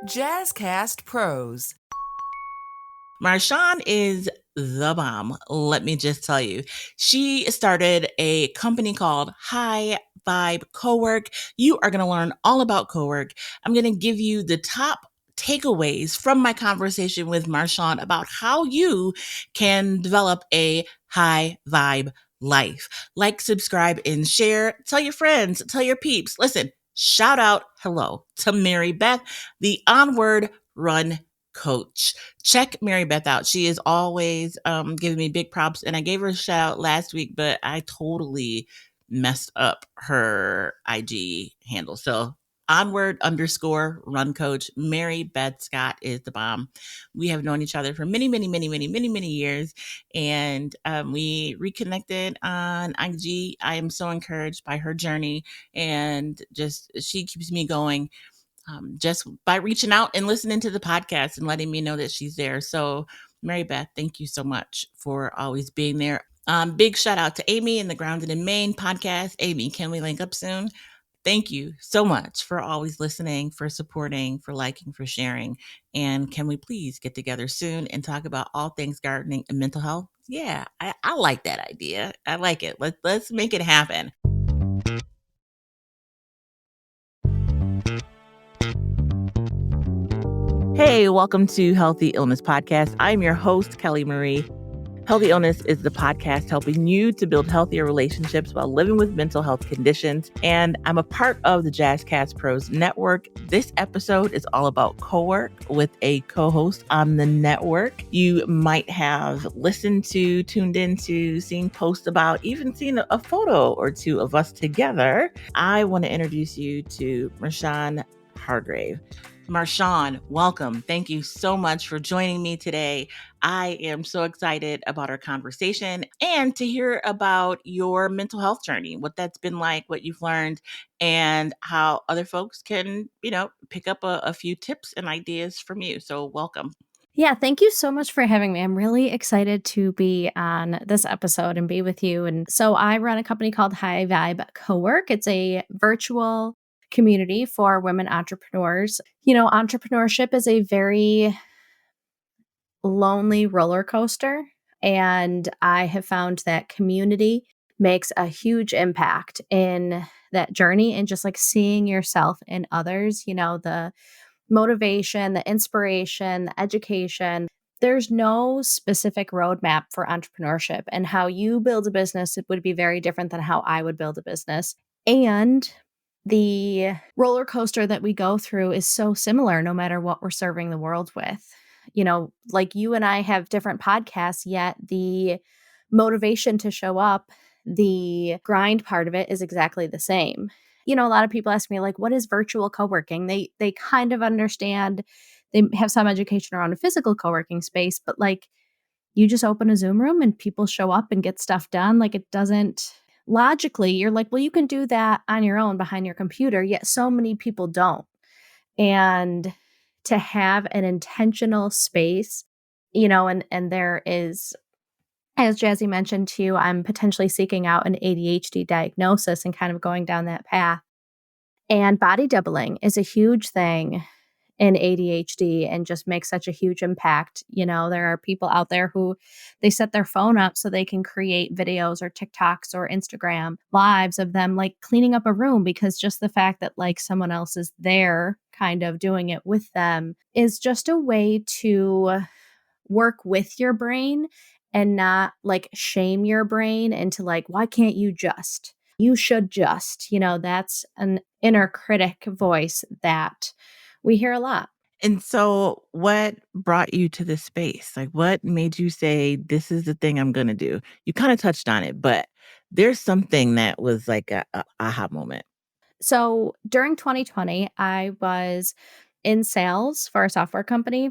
Jazzcast Pros. Marshawn is the bomb. Let me just tell you. She started a company called High Vibe Cowork. You are going to learn all about Cowork. I'm going to give you the top takeaways from my conversation with Marshawn about how you can develop a high vibe life. Like, subscribe, and share. Tell your friends, tell your peeps. Listen, shout out hello to Mary Beth, the Onward Run coach. Check Mary Beth out. She is always giving me big props, and I gave her a shout out last week, but I totally messed up her IG handle. So onward_run coach Mary Beth Scott is the bomb. We have known each other for many years, and we reconnected on IG. I am so encouraged by her journey, and just she keeps me going just by reaching out and listening to the podcast and letting me know that she's there. So, Mary Beth, thank you so much for always being there. Big shout out to Amy in the Grounded in Maine podcast. Amy, can we link up soon? Thank you so much for always listening, for supporting, for liking, for sharing. And can we please get together soon and talk about all things gardening and mental health? Yeah, I like that idea. I like it. Let's make it happen. Hey, welcome to Healthy Illness Podcast. I'm your host, Kelly Marie. Healthy Illness is the podcast helping you to build healthier relationships while living with mental health conditions. And I'm a part of the Jazzcast Pros network. This episode is all about Cowork with a co-host on the network. You might have listened to, tuned into, seen posts about, even seen a photo or two of us together. I want to introduce you to Marshawn Hargrave. Marshawn, welcome. Thank you so much for joining me today. I am so excited about our conversation and to hear about your mental health journey, what that's been like, what you've learned, and how other folks can, pick up a few tips and ideas from you. So welcome. Yeah, thank you so much for having me. I'm really excited to be on this episode and be with you. And so I run a company called High Vibe Cowork. It's a virtual community for women entrepreneurs. Entrepreneurship is a very lonely roller coaster. And I have found that community makes a huge impact in that journey and just like seeing yourself in others, the motivation, the inspiration, the education. There's no specific roadmap for entrepreneurship, and how you build a business, it would be very different than how I would build a business. And the roller coaster that we go through is so similar no matter what we're serving the world with. Like you and I have different podcasts, yet the motivation to show up, the grind part of it is exactly the same. A lot of people ask me, like, what is virtual co-working? They kind of understand, they have some education around a physical co-working space, but like you just open a Zoom room and people show up and get stuff done. Like, it doesn't logically, you're like, well, you can do that on your own behind your computer, yet so many people don't. And to have an intentional space, and there is, as Jazzy mentioned to you, I'm potentially seeking out an ADHD diagnosis and kind of going down that path. And body doubling is a huge thing in ADHD and just makes such a huge impact. There are people out there who they set their phone up so they can create videos or TikToks or Instagram lives of them like cleaning up a room, because just the fact that like someone else is there kind of doing it with them is just a way to work with your brain and not like shame your brain into like, why can't you just? You should just, that's an inner critic voice that we hear a lot. And so what brought you to this space? Like, what made you say, this is the thing I'm going to do? You kind of touched on it, but there's something that was like a aha moment. So during 2020, I was in sales for a software company,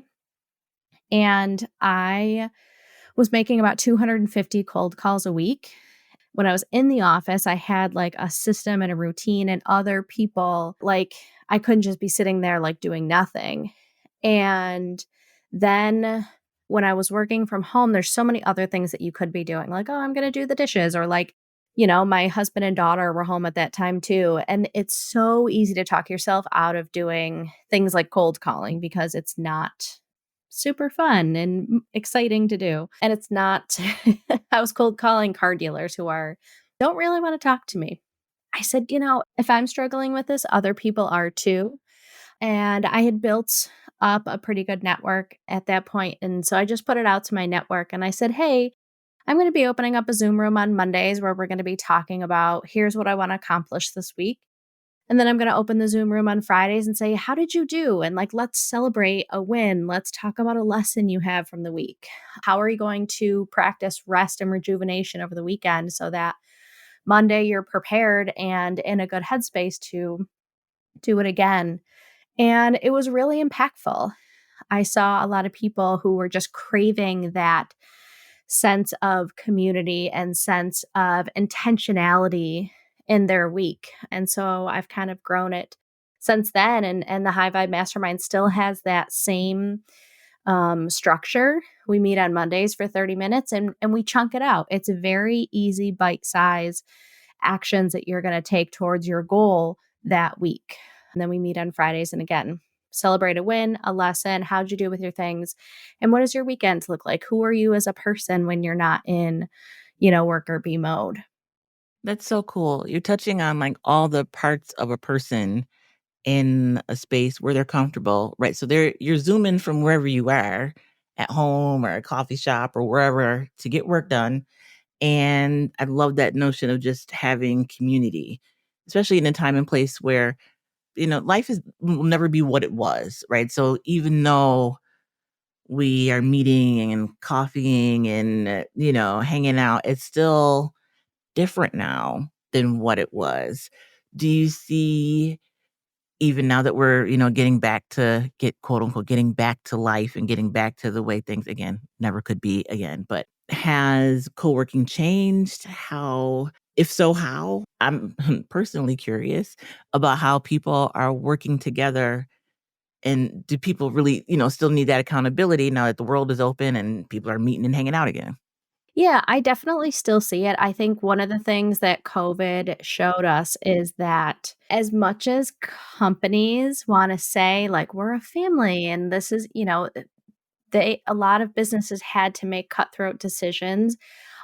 and I was making about 250 cold calls a week. When I was in the office, I had like a system and a routine, and other people, like I couldn't just be sitting there like doing nothing. And then when I was working from home, there's so many other things that you could be doing. Like, oh, I'm going to do the dishes, or like My husband and daughter were home at that time too, and it's so easy to talk yourself out of doing things like cold calling because it's not super fun and exciting to do. And it's not I was cold calling car dealers who are don't really want to talk to me. I said, if I'm struggling with this, other people are too. And I had built up a pretty good network at that point, and so I just put it out to my network and I said, "Hey, I'm going to be opening up a Zoom room on Mondays where we're going to be talking about here's what I want to accomplish this week. And then I'm going to open the Zoom room on Fridays and say, how did you do? And like, let's celebrate a win. Let's talk about a lesson you have from the week. How are you going to practice rest and rejuvenation over the weekend so that Monday you're prepared and in a good headspace to do it again?" And it was really impactful. I saw a lot of people who were just craving that sense of community and sense of intentionality in their week. And so I've kind of grown it since then. And the High Vibe Mastermind still has that same structure. We meet on Mondays for 30 minutes and we chunk it out. It's a very easy bite size actions that you're going to take towards your goal that week. And then we meet on Fridays and again, celebrate a win, a lesson. How'd you do with your things? And what does your weekends look like? Who are you as a person when you're not in, work or be mode? That's so cool. You're touching on like all the parts of a person in a space where they're comfortable, right? So you're zooming from wherever you are, at home or a coffee shop or wherever to get work done. And I love that notion of just having community, especially in a time and place where, life will never be what it was, right? So even though we are meeting and coffeeing and, hanging out, it's still different now than what it was. Do you see, even now that we're, getting back to quote unquote, getting back to life and getting back to the way things again never could be again, but has co-working changed? How, if so, how? I'm personally curious about how people are working together, and do people really, still need that accountability now that the world is open and people are meeting and hanging out again? Yeah, I definitely still see it. I think one of the things that COVID showed us is that as much as companies want to say, like, we're a family and this is, a lot of businesses had to make cutthroat decisions.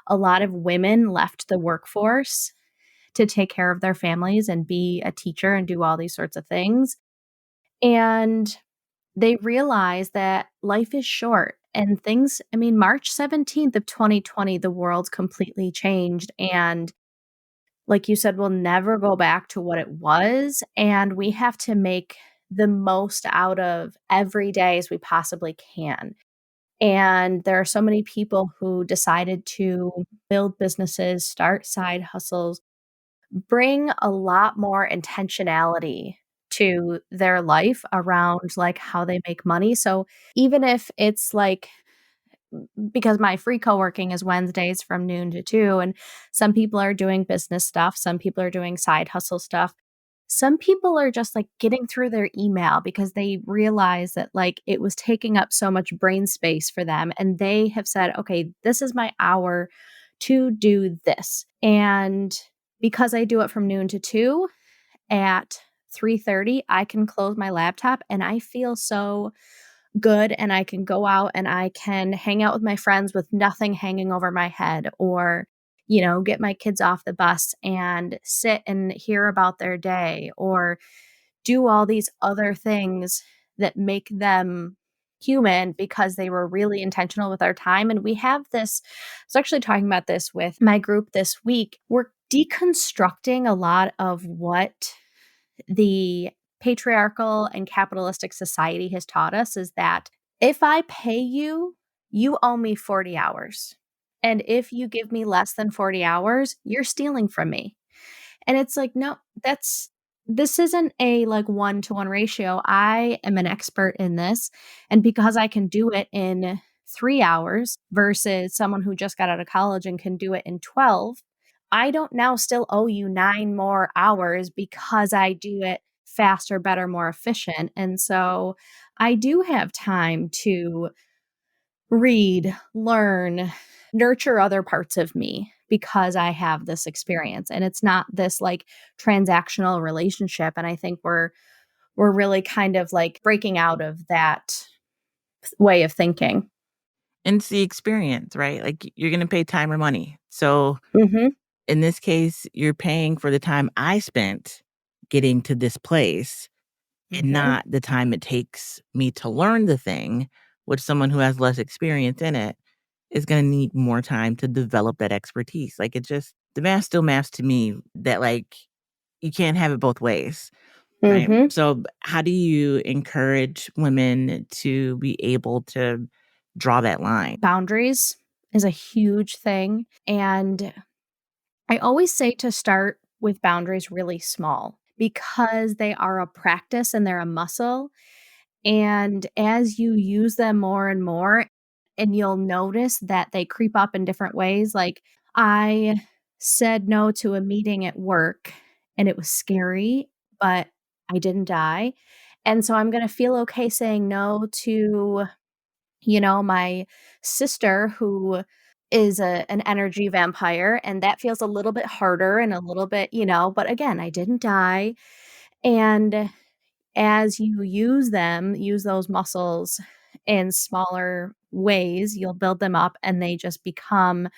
A lot of women left the workforce to take care of their families and be a teacher and do all these sorts of things. And they realize that life is short and things, I mean, March 17th of 2020, the world completely changed. And like you said, we'll never go back to what it was. And we have to make the most out of every day as we possibly can. And there are so many people who decided to build businesses, start side hustles, bring a lot more intentionality to their life around like how they make money. So even if it's like because my free co-working is Wednesdays from noon to 2 and some people are doing business stuff, some people are doing side hustle stuff. Some people are just like getting through their email because they realize that like it was taking up so much brain space for them and they have said, "Okay, this is my hour to do this." And because I do it from noon to 2 at 3:30, I can close my laptop and I feel so good and I can go out and I can hang out with my friends with nothing hanging over my head or, get my kids off the bus and sit and hear about their day or do all these other things that make them human because they were really intentional with our time. And we have this, I was actually talking about this with my group this week. We're deconstructing a lot of what the patriarchal and capitalistic society has taught us is that if I pay you, you owe me 40 hours. And if you give me less than 40 hours, you're stealing from me. And it's like, no, this isn't a like 1-to-1 ratio. I am an expert in this. And because I can do it in 3 hours versus someone who just got out of college and can do it in 12, I don't now still owe you 9 more hours because I do it faster, better, more efficient. And so I do have time to read, learn, nurture other parts of me because I have this experience. And it's not this like transactional relationship. And I think we're really kind of like breaking out of that way of thinking. And it's the experience, right? Like, you're gonna pay time or money. So, Mhm. in this case, you're paying for the time I spent getting to this place and Mhm. not the time it takes me to learn the thing, which someone who has less experience in it is gonna need more time to develop that expertise. Like, it just the math still maths to me that, like, you can't have it both ways, right? Mhm. So, how do you encourage women to be able to draw that line? Boundaries is a huge thing, and I always say to start with boundaries really small because they are a practice and they're a muscle. And as you use them more and more, and you'll notice that they creep up in different ways. Like, I said no to a meeting at work and it was scary, but I didn't die. And so I'm going to feel okay saying no to, my sister who is an energy vampire. And that feels a little bit harder and a little bit, but again, I didn't die. And as you use those muscles in smaller ways, you'll build them up and they just become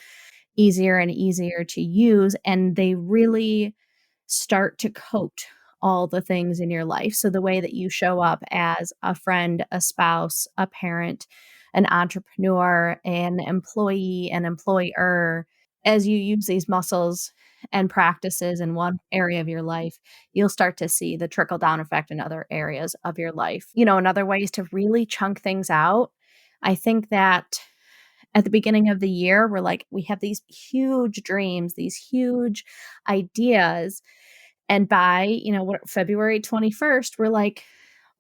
easier and easier to use. And they really start to coat all the things in your life. So the way that you show up as a friend, a spouse, a parent, an entrepreneur, an employee, an employer, as you use these muscles and practices in one area of your life, you'll start to see the trickle down effect in other areas of your life. Another way is to really chunk things out. I think that at the beginning of the year, we have these huge dreams, these huge ideas, and by, February 21st, we're like,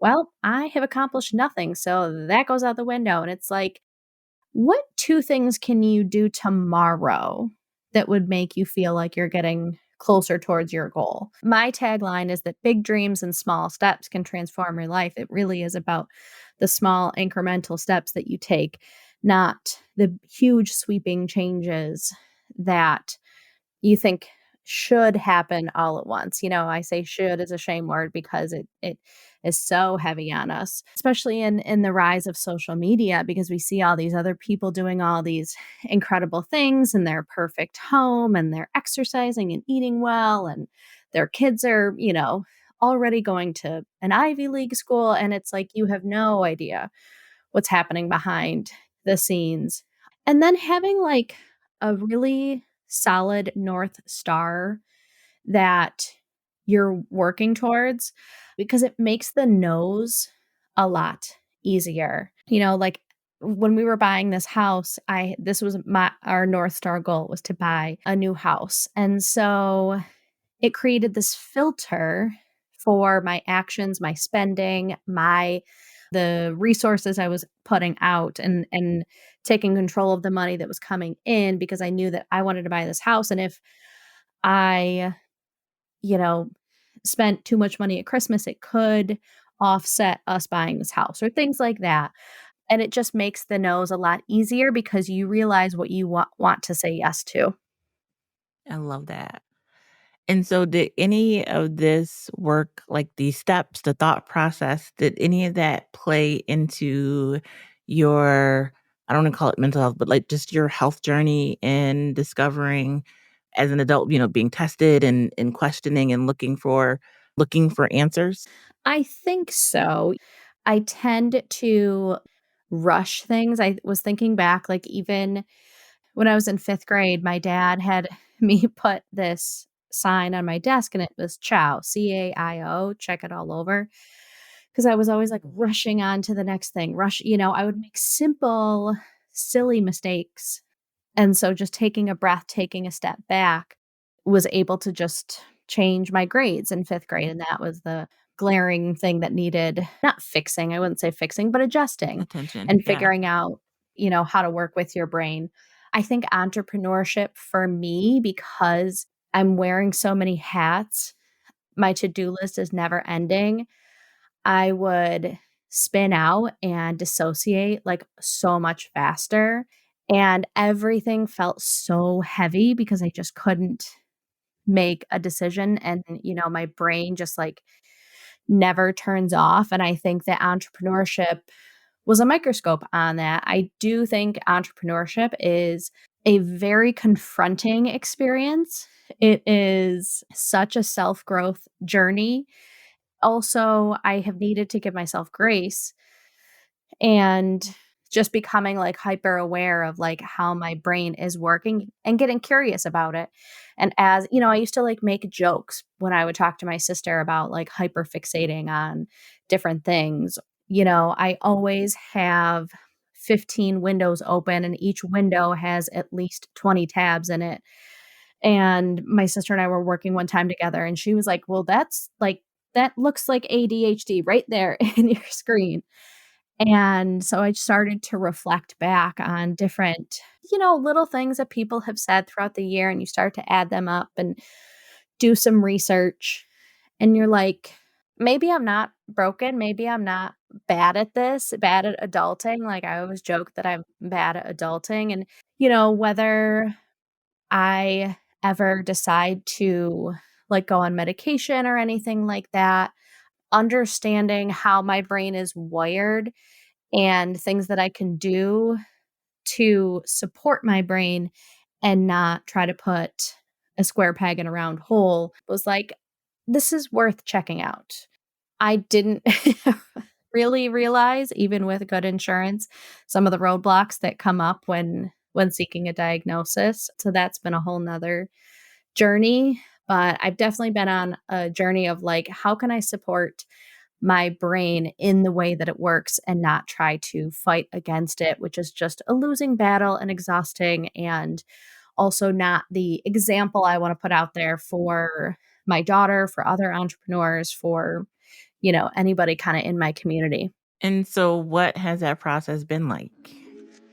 "Well, I have accomplished nothing, so that goes out the window." And it's like, what 2 things can you do tomorrow that would make you feel like you're getting closer towards your goal? My tagline is that big dreams and small steps can transform your life. It really is about the small incremental steps that you take, not the huge sweeping changes that you think should happen all at once. I say should is a shame word because it is so heavy on us, especially in the rise of social media, because we see all these other people doing all these incredible things in their perfect home, and they're exercising and eating well, and their kids are, already going to an Ivy League school, and it's like you have no idea what's happening behind the scenes. And then having like a really solid North Star that you're working towards, because it makes the no's a lot easier. Like when we were buying this house, I this was my our North Star goal was to buy a new house. And so it created this filter for my actions, my spending, the resources I was putting out, and taking control of the money that was coming in, because I knew that I wanted to buy this house. And if I, you know, spent too much money at Christmas, it could offset us buying this house or things like that. And it just makes the no's a lot easier because you realize what you want to say yes to. I love that. And so did any of this work, like these steps, the thought process, did any of that play into your, I don't wanna call it mental health, but like just your health journey in discovering as an adult, being tested and questioning and looking for answers? I think so. I tend to rush things. I was thinking back, like, even when I was in 5th grade, my dad had me put this sign on my desk, and it was CHOW, CAIO, check it all over. Because I was always, like, rushing on to the next thing. I would make simple, silly mistakes, and so just taking a breath, taking a step back was able to just change my grades in 5th grade, and that was the glaring thing that needed not fixing, I wouldn't say fixing, but adjusting Attention, and yeah. figuring out, how to work with your brain. I think entrepreneurship for me, because I'm wearing so many hats, my to-do list is never ending. I would spin out and dissociate, like, so much faster, and everything felt so heavy because I just couldn't make a decision, and, my brain just, like, never turns off, and I think that entrepreneurship was a microscope on that. I do think entrepreneurship is a very confronting experience. It is such a self-growth journey. Also, I have needed to give myself grace and just becoming, like, hyper aware of, like, how my brain is working and getting curious about it. And as I used to, like, make jokes when I would talk to my sister about, like, hyper fixating on different things. I always have 15 windows open, and each window has at least 20 tabs in it. And my sister and I were working one time together, and she was like, "Well, that looks like ADHD right there in your screen." And so I started to reflect back on different, little things that people have said throughout the year, and you start to add them up and do some research. And you're like, maybe I'm not broken. Maybe I'm not bad at this, bad at adulting. Like, I always joke that I'm bad at adulting. And, whether I ever decide to, like, go on medication or anything like that, understanding how my brain is wired and things that I can do to support my brain and not try to put a square peg in a round hole was like, this is worth checking out. I didn't really realize, even with good insurance, some of the roadblocks that come up when seeking a diagnosis. So that's been a whole nother journey. But I've definitely been on a journey of, like, how can I support my brain in the way that it works and not try to fight against it, which is just a losing battle and exhausting, and also not the example I want to put out there for my daughter, for other entrepreneurs, for, anybody kind of in my community. And so what has that process been like?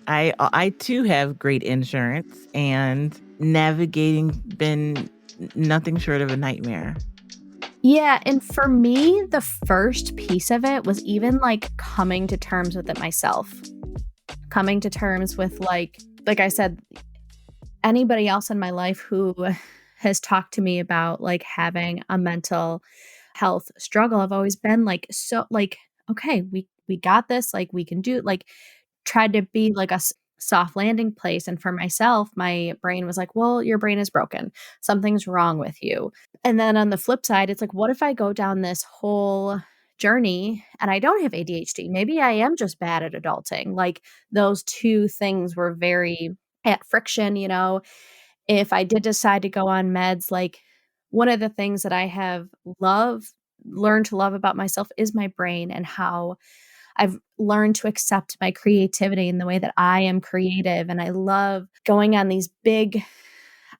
I too have great insurance, and navigating been nothing short of a nightmare. Yeah, and for me, the first piece of it was even, like, coming to terms with it myself. Coming to terms with, like I said, anybody else in my life who has talked to me about, like, having a mental health struggle, I've always been like, so, like, okay, we got this, like, we can do, like, tried to be like a soft landing place. And for myself, my brain was like, well, your brain is broken. Something's wrong with you. And then on the flip side, it's like, what if I go down this whole journey and I don't have ADHD? Maybe I am just bad at adulting. Like, those two things were very at friction. If I did decide to go on meds, like, one of the things that I have learned to love about myself is my brain, and how I've learned to accept my creativity in the way that I am creative. And I love going on these big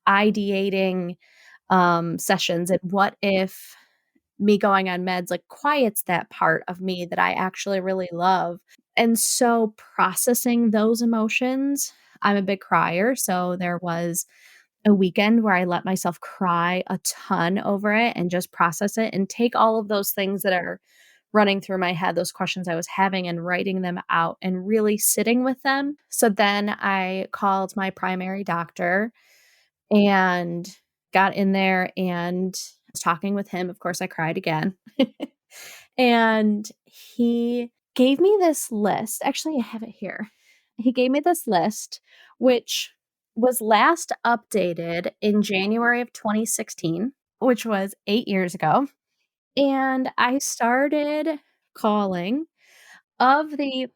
ideating sessions. And what if me going on meds, like, quiets that part of me that I actually really love? And so processing those emotions, I'm a big crier. So there was a weekend where I let myself cry a ton over it and just process it and take all of those things that are running through my head, those questions I was having, and writing them out and really sitting with them. So then I called my primary doctor and got in there and was talking with him. Of course, I cried again. And he gave me this list. Actually, I have it here. He gave me this list, which was last updated in January of 2016, which was 8 years ago. And I started calling. Of the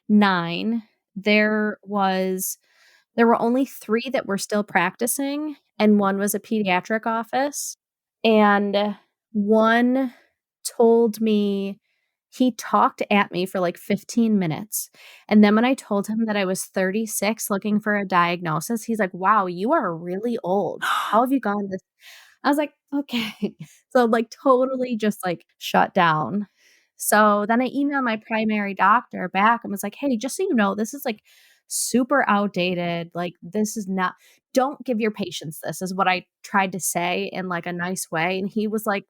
9, there was there were only 3 that were still practicing, and 1 was a pediatric office. And one told me, he talked at me for, like, 15 minutes, and then when I told him that I was 36 looking for a diagnosis, he's like, "Wow, you are really old. How have you gone this." I was like, "Okay." So, like, totally just, like, shut down. So then I emailed my primary doctor back and was like, "Hey, just so you know, this is, like, super outdated. Like, this is not, don't give your patients this," is what I tried to say in, like, a nice way. And he was like,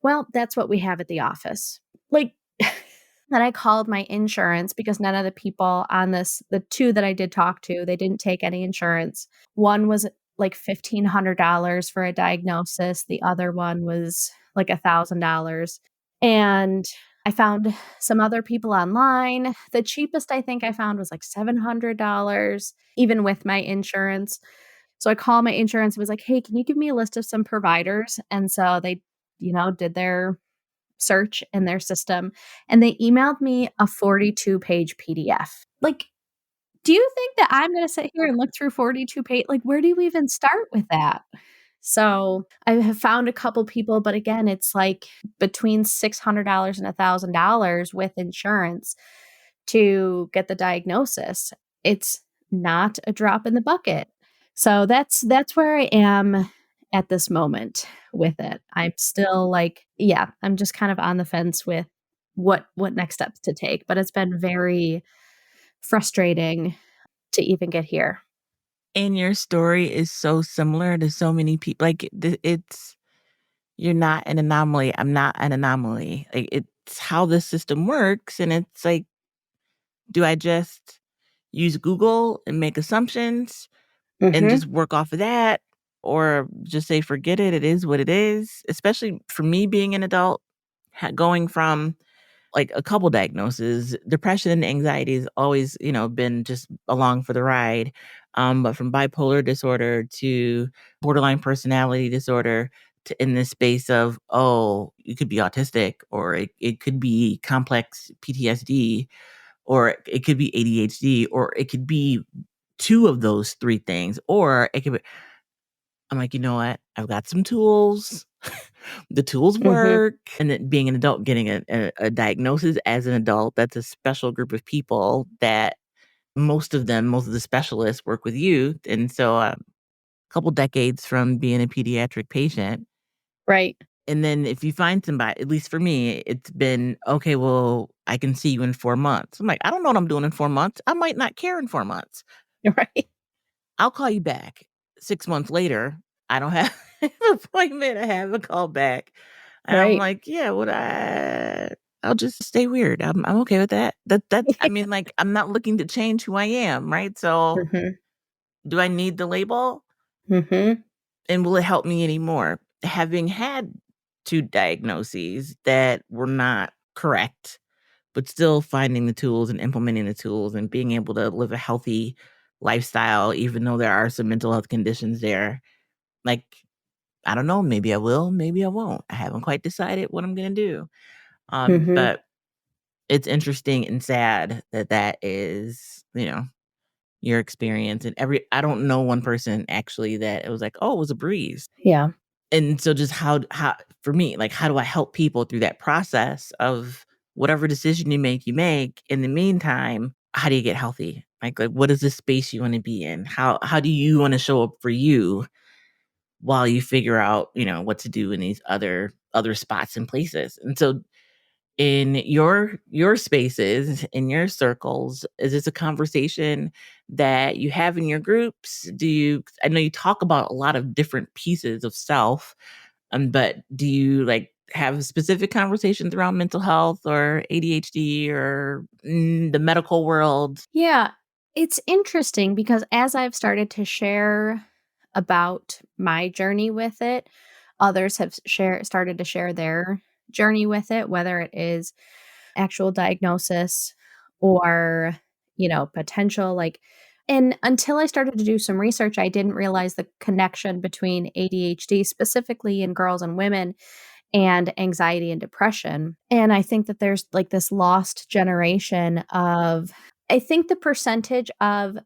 "Well, that's what we have at the office." Like, Then I called my insurance because none of the people on this, the 2 that I did talk to, they didn't take any insurance. One was like $1,500 for a diagnosis, the other one was like $1,000. And I found some other people online. The cheapest I think I found was like $700, even with my insurance. So I called my insurance and was like, "Hey, can you give me a list of some providers?" And so they, did their search in their system, and they emailed me a 42-page PDF. Like, do you think that I'm gonna sit here and look through 42 like, where do you even start with that? So, I have found a couple people, but again, it's like between $600 and $1,000 with insurance to get the diagnosis. It's not a drop in the bucket. So that's where I am at this moment with it. I'm still like, yeah, I'm just kind of on the fence with what next steps to take, but it's been very frustrating to even get here. And your story is so similar to so many people. Like, it's you're not an anomaly. I'm not an anomaly. Like, it's how the system works, and it's like, do I just use Google and make assumptions and Mhm. just work off of that, or just say, "Forget it, it is what it is." Especially for me being an adult, going from, like, a couple diagnoses, depression and anxiety has always, been just along for the ride, but from bipolar disorder to borderline personality disorder to in this space of, oh, you could be autistic, or it could be complex PTSD, or it could be ADHD, or it could be 2 of those 3 things, or it could be I'm like, "You know what? I've got some tools. The tools Mhm. work." And then being an adult, getting a diagnosis as an adult, that's a special group of people that most of the specialists work with youth, and so, couple decades from being a pediatric patient, Right. and then if you find somebody, at least for me, it's been, "Okay, well, I can see you in 4 months." I'm like, "I don't know what I'm doing in 4 months. I might not care in 4 months. Right. I'll call you back." 6 months later, I don't have an appointment, I have a call back. And I'm Right. like, "Yeah, I'll just stay weird. I'm okay with that." I mean, like, I'm not looking to change who I am, right? So, Mhm. do I need the label? Mhm. And will it help me anymore? Having had 2 diagnoses that were not correct, but still finding the tools and implementing the tools and being able to live a healthy lifestyle, even though there are some mental health conditions there. Like, I don't know, maybe I will, maybe I won't. I haven't quite decided what I'm gonna do. Mhm. But it's interesting and sad that that is, your experience, and I don't know one person actually that it was like, "Oh, it was a breeze." Yeah. And so just how for me, like, how do I help people through that process of whatever decision you make. In the meantime, how do you get healthy? Like, what is the space you wanna be in? How do you wanna show up for you while you figure out, what to do in these other spots and places? And so in your spaces, in your circles, is this a conversation that you have in your groups? I know you talk about a lot of different pieces of self, but do you, like, have specific conversations around mental health or ADHD or, the medical world? Yeah, it's interesting because as I've started to share about my journey with it, others have started to share their journey with it, whether it is actual diagnosis or, potential like and until I started to do some research, I didn't realize the connection between ADHD specifically in girls and women and anxiety and depression. And I think that there's like this lost generation of I think the percentage of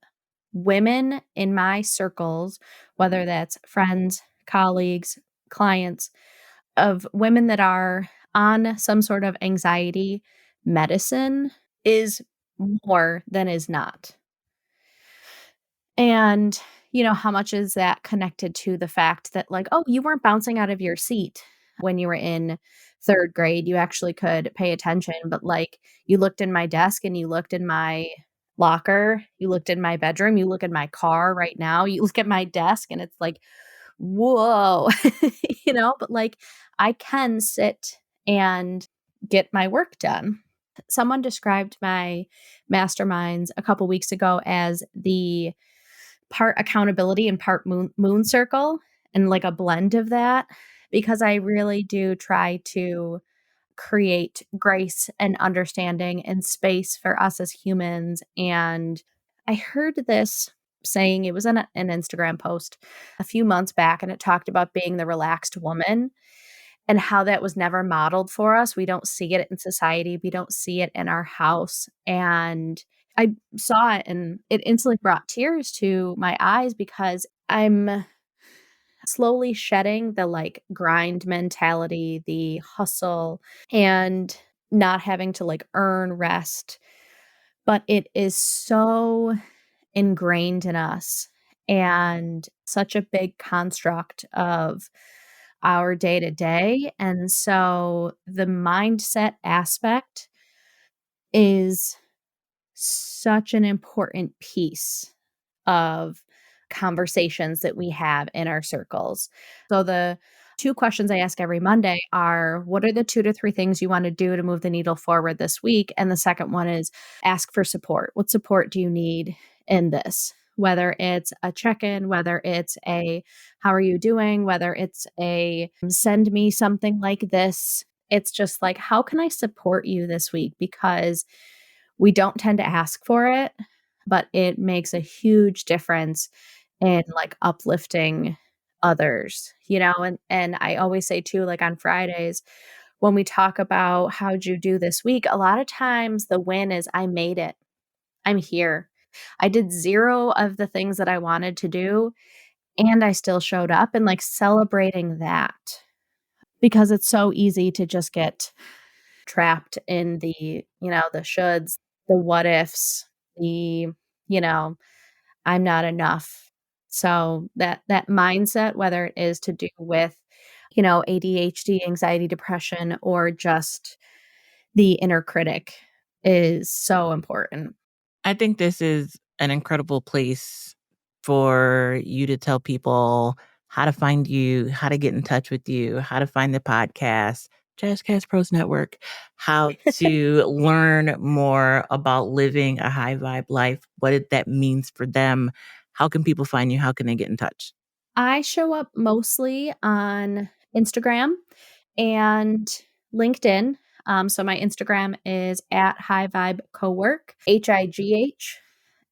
women in my circles, whether that's friends, colleagues, clients, of women that are on some sort of anxiety medicine is more than is not. And, how much is that connected to the fact that, like, oh, you weren't bouncing out of your seat when you were in 3rd grade, you actually could pay attention, but, like, you looked in my desk and you looked in my locker, you looked in my bedroom, you look in my car right now, you look at my desk, and it's like, "Whoa." But, like, I can sit and get my work done. Someone described my masterminds a couple weeks ago as the part accountability and part moon circle, and like a blend of that, because I really do try to create grace and understanding and space for us as humans. And I heard this saying, it was in an Instagram post a few months back, and it talked about being the relaxed woman and how that was never modeled for us. We don't see it in society, we don't see it in our house. And I saw it and it instantly brought tears to my eyes because I'm slowly shedding the like grind mentality, the hustle, and not having to like earn rest. But it is so ingrained in us and such a big construct of our day to day. And so the mindset aspect is such an important piece of conversations that we have in our circles. So the two questions I ask every Monday are, what are the 2 to 3 things you want to do to move the needle forward this week? And the second one is, ask for support. What support do you need in this? Whether it's a check-in, whether it's a how are you doing, whether it's a send me something like this. It's just like, how can I support you this week? Because we don't tend to ask for it, but it makes a huge difference in like uplifting others, you know? And I always say too, like on Fridays, when we talk about how'd you do this week, a lot of times the win is I made it. I'm here. I did zero of the things that I wanted to do, and I still showed up, and like celebrating that, because it's so easy to just get trapped in the, the shoulds, the what ifs, the, you know, I'm not enough. So that mindset, whether it is to do with, ADHD, anxiety, depression, or just the inner critic, is so important. I think this is an incredible place for you to tell people how to find you, how to get in touch with you, how to find the podcast, Jazzcast Pros Network, how to learn more about living a high vibe life, that means for them. How can people find you? How can they get in touch? I show up mostly on Instagram and LinkedIn. So my Instagram is at High Vibe Cowork, HIGH,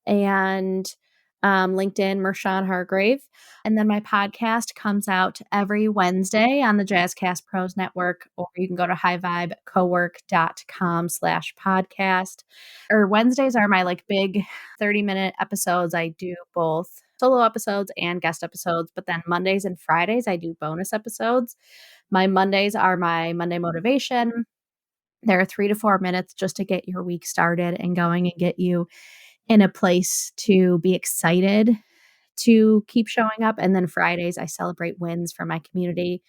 and LinkedIn, Mershawn Hargrave. And then my podcast comes out every Wednesday on the Jazzcast Pros Network, or you can go to highvibecowork.com/podcast. Or Wednesdays are my like big 30-minute episodes. I do both solo episodes and guest episodes, but then Mondays and Fridays, I do bonus episodes. My Mondays are my Monday motivation. They're 3 to 4 minutes just to get your week started and going and get you in a place to be excited to keep showing up. And then Fridays, I celebrate wins for my community,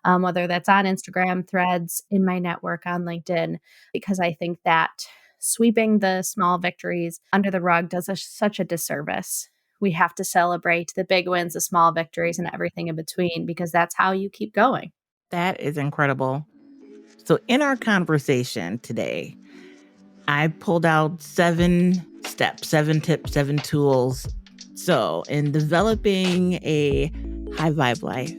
whether that's on Instagram, threads, in my network, on LinkedIn, because I think that sweeping the small victories under the rug does such a disservice. We have to celebrate the big wins, the small victories, and everything in between, because that's how you keep going. That is incredible. So, in our conversation today, I pulled out 7 steps, 7 tips, 7 tools. So, in developing a high vibe life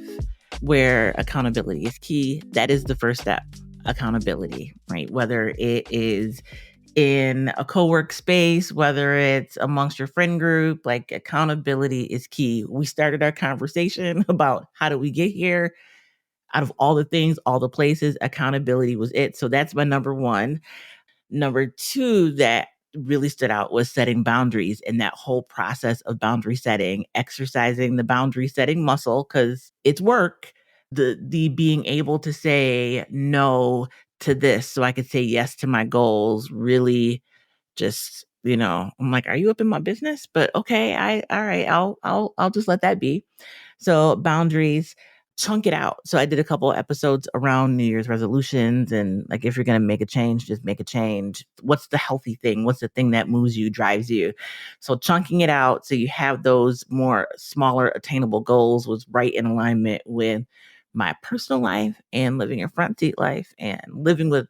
where accountability is key, that is the first step, accountability, right? Whether it is in a co-work space, whether it's amongst your friend group, like accountability is key. We started our conversation about how do we get here. Out of all the things, all the places, accountability was it. So that's my number one. Number two that really stood out was setting boundaries, and that whole process of boundary setting, exercising the boundary setting muscle, because it's work. The being able to say no to this so I could say yes to my goals really just, I'm like, are you up in my business? But okay, all right, I'll just let that be. So boundaries, chunk it out. So I did a couple of episodes around New Year's resolutions, and like, if you're going to make a change, just make a change. What's the healthy thing? What's the thing that moves you, drives you? So chunking it out so you have those more smaller attainable goals was right in alignment with my personal life and living a front seat life and living with,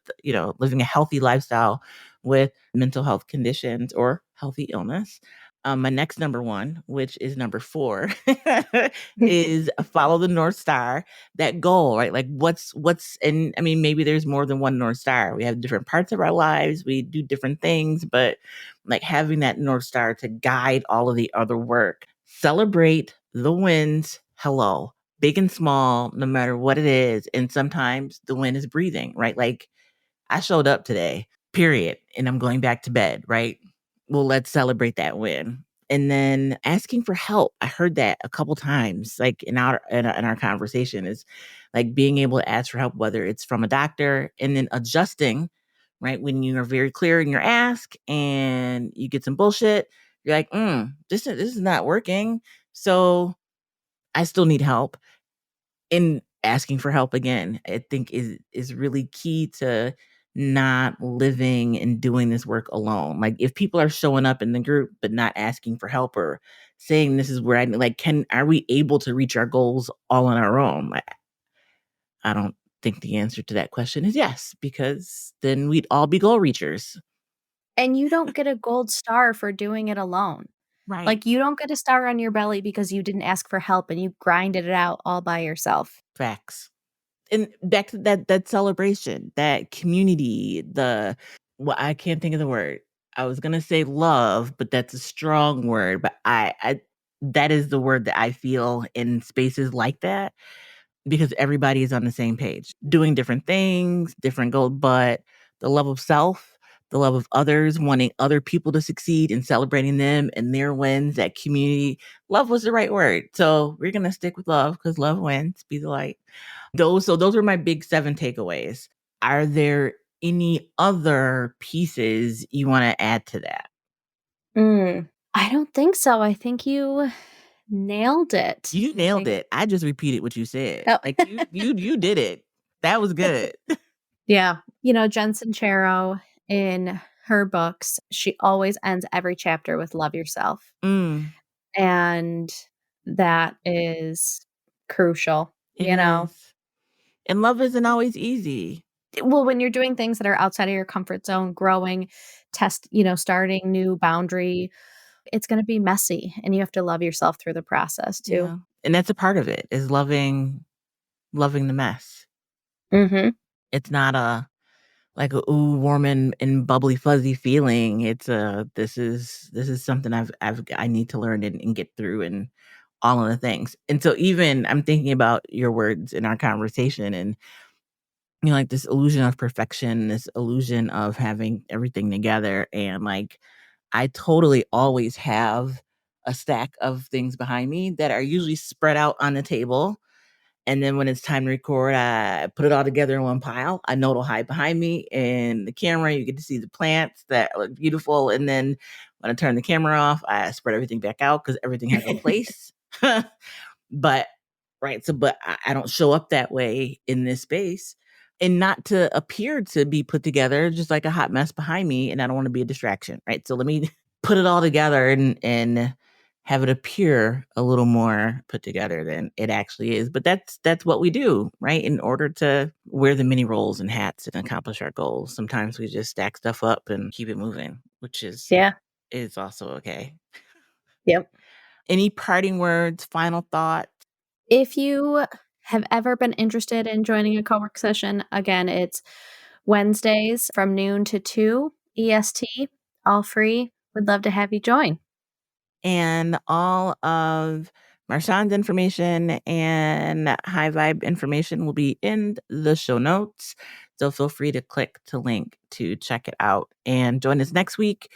living a healthy lifestyle with mental health conditions or healthy illness. My next number one, which is number four, is follow the North Star, that goal, right? Like and I mean, maybe there's more than one North Star. We have different parts of our lives, we do different things, but like having that North Star to guide all of the other work. Celebrate the wins. Hello, big and small, no matter what it is. And sometimes the win is breathing, right? Like I showed up today, period, and I'm going back to bed, right? Well, let's celebrate that win. And then asking for help. I heard that a couple times, like in our conversation, is like being able to ask for help, whether it's from a doctor, and then adjusting, right? When you are very clear in your ask and you get some bullshit, you're like, this is not working. So I still need help. And asking for help again, I think is really key to not living and doing this work alone. Like if people are showing up in the group but not asking for help or saying this is where I like can are we able to reach our goals all on our own? Like, I don't think the answer to that question is yes, because then we'd all be goal reachers. And you don't get a gold star for doing it alone. Right. Like, you don't get a star on your belly because you didn't ask for help and you grinded it out all by yourself. Facts. And back to that celebration, that community, well, I can't think of the word. I was gonna say love, but that's a strong word. But I that is the word that I feel in spaces like that because everybody is on the same page, doing different things, different goals, but the love of self, the love of others, wanting other people to succeed and celebrating them and their wins, that community. Love was the right word. So we're gonna stick with love because love wins. Be the light. Those are my big 7 takeaways. Are there any other pieces you wanna add to that? I don't think so. I think you nailed it. You I nailed think it. I just repeated what you said. Oh. Like, you did it. That was good. Yeah. Jen Sincero in her books, she always ends every chapter with "Love yourself." Mm, And that is crucial, it is. And love isn't always easy. Well, when you're doing things that are outside of your comfort zone, growing, starting new boundary, it's gonna be messy, and you have to love yourself through the process too. Yeah. And that's a part of it, is loving the mess. Mhm. It's not a like a ooh, warm and bubbly fuzzy feeling. It's a this is something I need to learn and get through and all of the things. And so even I'm thinking about your words in our conversation and like this illusion of perfection, this illusion of having everything together. And like I totally always have a stack of things behind me that are usually spread out on the table. And then when it's time to record, I put it all together in one pile. I know it'll hide behind me and the camera. You get to see the plants that look beautiful. And then when I turn the camera off, I spread everything back out because everything has a place. But right, so but I don't show up that way in this space, and not to appear to be put together, just like a hot mess behind me, and I don't want to be a distraction, right? So let me put it all together and have it appear a little more put together than it actually is. But that's what we do, right? In order to wear the many roles and hats and accomplish our goals. Sometimes we just stack stuff up and keep it moving, which Yeah. is also okay. Yep. Any parting words, final thought? If you have ever been interested in joining a co-work session, again, it's Wednesdays from noon to 2 EST, all free. Would love to have you join. And all of Marshawn's information and High Vibe information will be in the show notes. So feel free to click to link to check it out and join us next week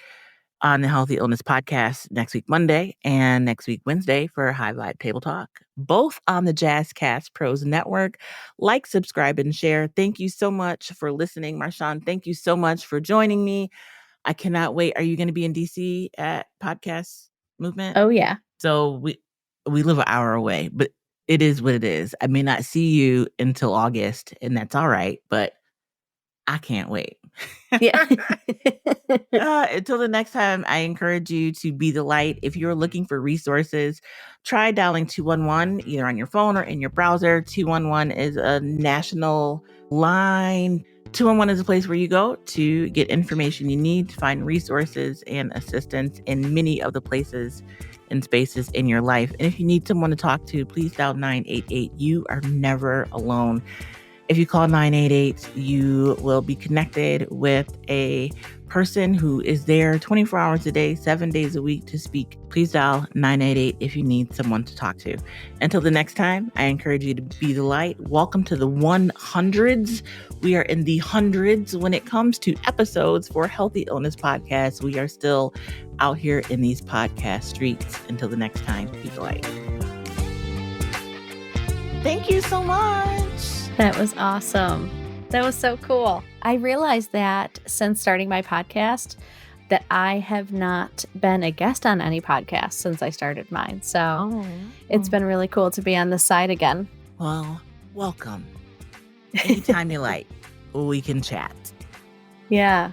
on the Healthy Illness Podcast next week, Monday, and next week, Wednesday, for High Vibe Table Talk, both on the Jazzcast Pros Network. Like, subscribe, and share. Thank you so much for listening, Marshawn. Thank you so much for joining me. I cannot wait. Are you going to be in DC at Podcast Movement? Oh, yeah. So we live an hour away, but it is what it is. I may not see you until August, and that's all right. But I can't wait. Yeah. Until the next time, I encourage you to be the light. If you're looking for resources, try dialing 211 either on your phone or in your browser. 211 is a national line. 211 is a place where you go to get information you need to find resources and assistance in many of the places and spaces in your life. And if you need someone to talk to, please dial 988. You are never alone. If you call 988, you will be connected with a person who is there 24 hours a day, 7 days a week to speak. Please dial 988 if you need someone to talk to. Until the next time, I encourage you to be the light. Welcome to the 100s. We are in the hundreds when it comes to episodes for Healthy Illness Podcast. We are still out here in these podcast streets. Until the next time, be the light. Thank you so much. That was awesome. That was so cool. I realized that since starting my podcast that I have not been a guest on any podcast since I started mine. So it's been really cool to be on this side again. Well, welcome. Anytime you like, we can chat. Yeah.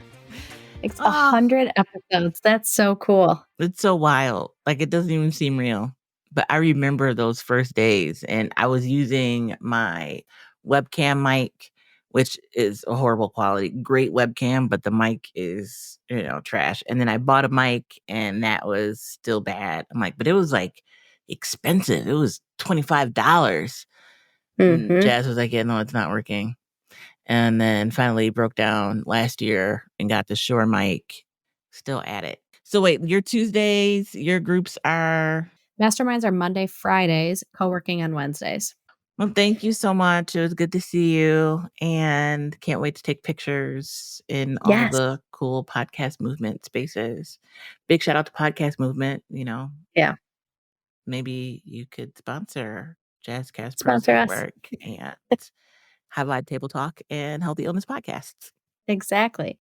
It's 100 episodes. That's so cool. It's so wild. Like, it doesn't even seem real. But I remember those first days, and I was using my webcam mic, which is a horrible quality. Great webcam, but the mic is, trash. And then I bought a mic, and that was still bad. I'm like, but it was like expensive. It was $25. And Jazz was like, yeah, no, it's not working. And then finally broke down last year and got the Shure mic. Still at it. So wait, your Tuesdays, your groups are? Masterminds are Monday, Fridays, coworking on Wednesdays. Well, thank you so much. It was good to see you, and can't wait to take pictures in all the cool podcast movement spaces. Big shout out to Podcast Movement, Yeah. Maybe you could sponsor Jazzcast Sponsor us. Cowork and High Vibe Table Talk and Healthy Illness Podcasts. Exactly.